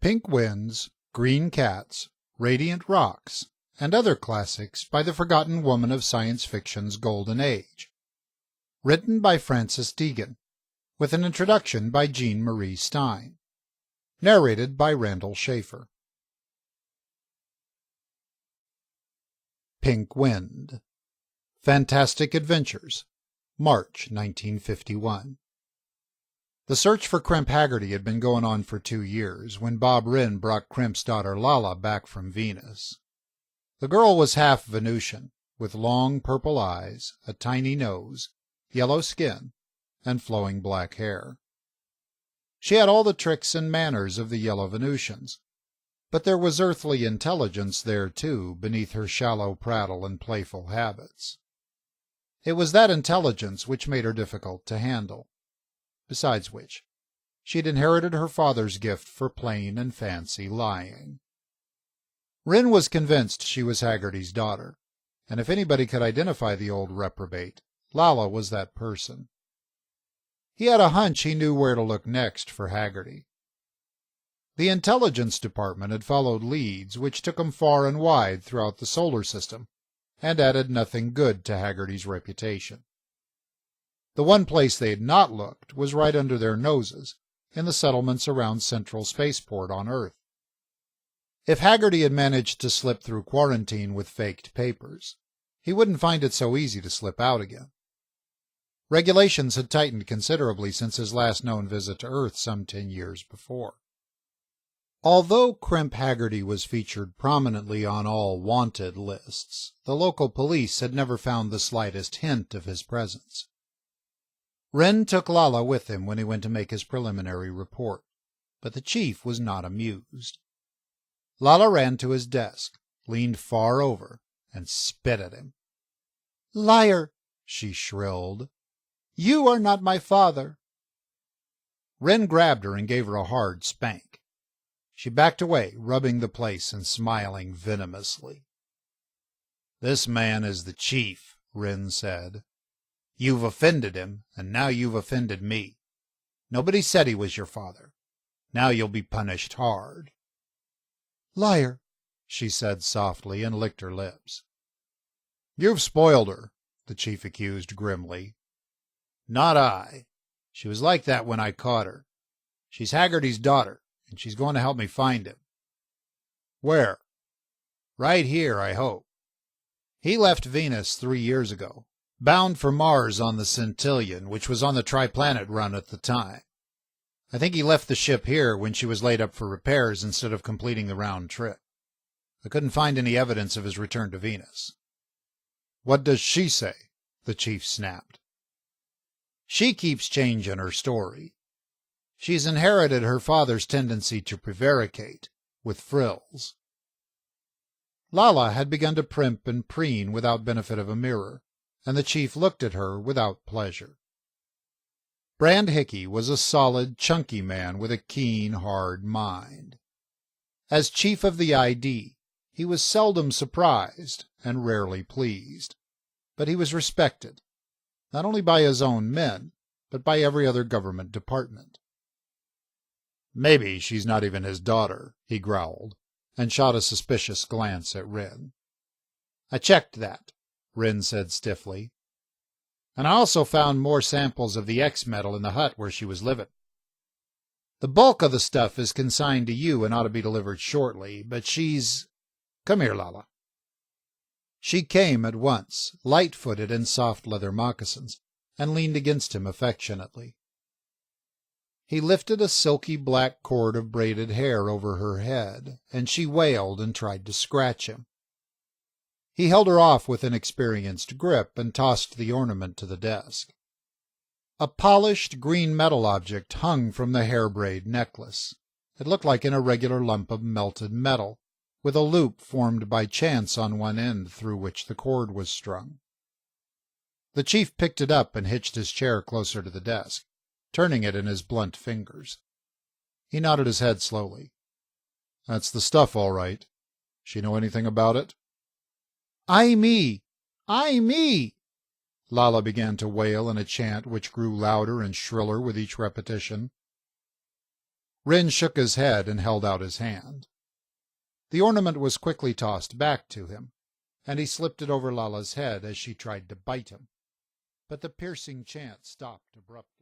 Pink Winds, Green Cats, Radiant Rocks, and other classics by the forgotten woman of science fiction's golden age. Written by Frances Deegan, with an introduction by Jean Marie Stein. Narrated by Randall Schaefer. Pink Wind. Fantastic Adventures, March 1951. The search for Crimp Haggerty had been going on for 2 years when Bob Wren brought Crimp's daughter Lala back from Venus. The girl was half Venusian, with long purple eyes, a tiny nose, yellow skin, and flowing black hair. She had all the tricks and manners of the yellow Venusians, but there was earthly intelligence there, too, beneath her shallow prattle and playful habits. It was that intelligence which made her difficult to handle. Besides which, she'd inherited her father's gift for plain and fancy lying. Wren was convinced she was Haggerty's daughter, and if anybody could identify the old reprobate, Lala was that person. He had a hunch he knew where to look next for Haggerty. The intelligence department had followed leads which took them far and wide throughout the solar system, and added nothing good to Haggerty's reputation. The one place they had not looked was right under their noses, in the settlements around Central Spaceport on Earth. If Haggerty had managed to slip through quarantine with faked papers, he wouldn't find it so easy to slip out again. Regulations had tightened considerably since his last known visit to Earth some 10 years before. Although Crimp Haggerty was featured prominently on all wanted lists, the local police had never found the slightest hint of his presence. Wren took Lala with him when he went to make his preliminary report, but the chief was not amused. Lala ran to his desk, leaned far over, and spit at him. "Liar!" she shrilled. "You are not my father." Wren grabbed her and gave her a hard spank. She backed away, rubbing the place and smiling venomously. "This man is the chief," Wren said. "You've offended him, and now you've offended me. Nobody said he was your father. Now you'll be punished hard." "Liar," she said softly, and licked her lips. "You've spoiled her," the chief accused grimly. "Not I. She was like that when I caught her. She's Haggerty's daughter, and she's going to help me find him." "Where?" "Right here, I hope. He left Venus 3 years ago, bound for Mars on the Centillion, which was on the Triplanet run at the time. I think he left the ship here when she was laid up for repairs instead of completing the round trip. I couldn't find any evidence of his return to Venus." "What does she say?" the chief snapped. "She keeps changing her story. She's inherited her father's tendency to prevaricate, with frills." Lala had begun to primp and preen without benefit of a mirror, and the chief looked at her without pleasure. Brand Hickey was a solid, chunky man with a keen, hard mind. As chief of the ID, he was seldom surprised and rarely pleased, but he was respected, not only by his own men, but by every other government department. "Maybe she's not even his daughter," he growled, and shot a suspicious glance at Wren. "I checked that," Wren said stiffly. "And I also found more samples of the X metal in the hut where she was living. The bulk of the stuff is consigned to you and ought to be delivered shortly, but she's... Come here, Lala." She came at once, light-footed in soft leather moccasins, and leaned against him affectionately. He lifted a silky black cord of braided hair over her head, and she wailed and tried to scratch him. He held her off with an experienced grip and tossed the ornament to the desk. A polished green metal object hung from the hair-braid necklace. It looked like an irregular lump of melted metal, with a loop formed by chance on one end through which the cord was strung. The chief picked it up and hitched his chair closer to the desk, turning it in his blunt fingers. He nodded his head slowly. "That's the stuff, all right. She know anything about it?" "Ay me! Ay me!" Lala began to wail in a chant which grew louder and shriller with each repetition. Wren shook his head and held out his hand. The ornament was quickly tossed back to him, and he slipped it over Lala's head as she tried to bite him. But the piercing chant stopped abruptly.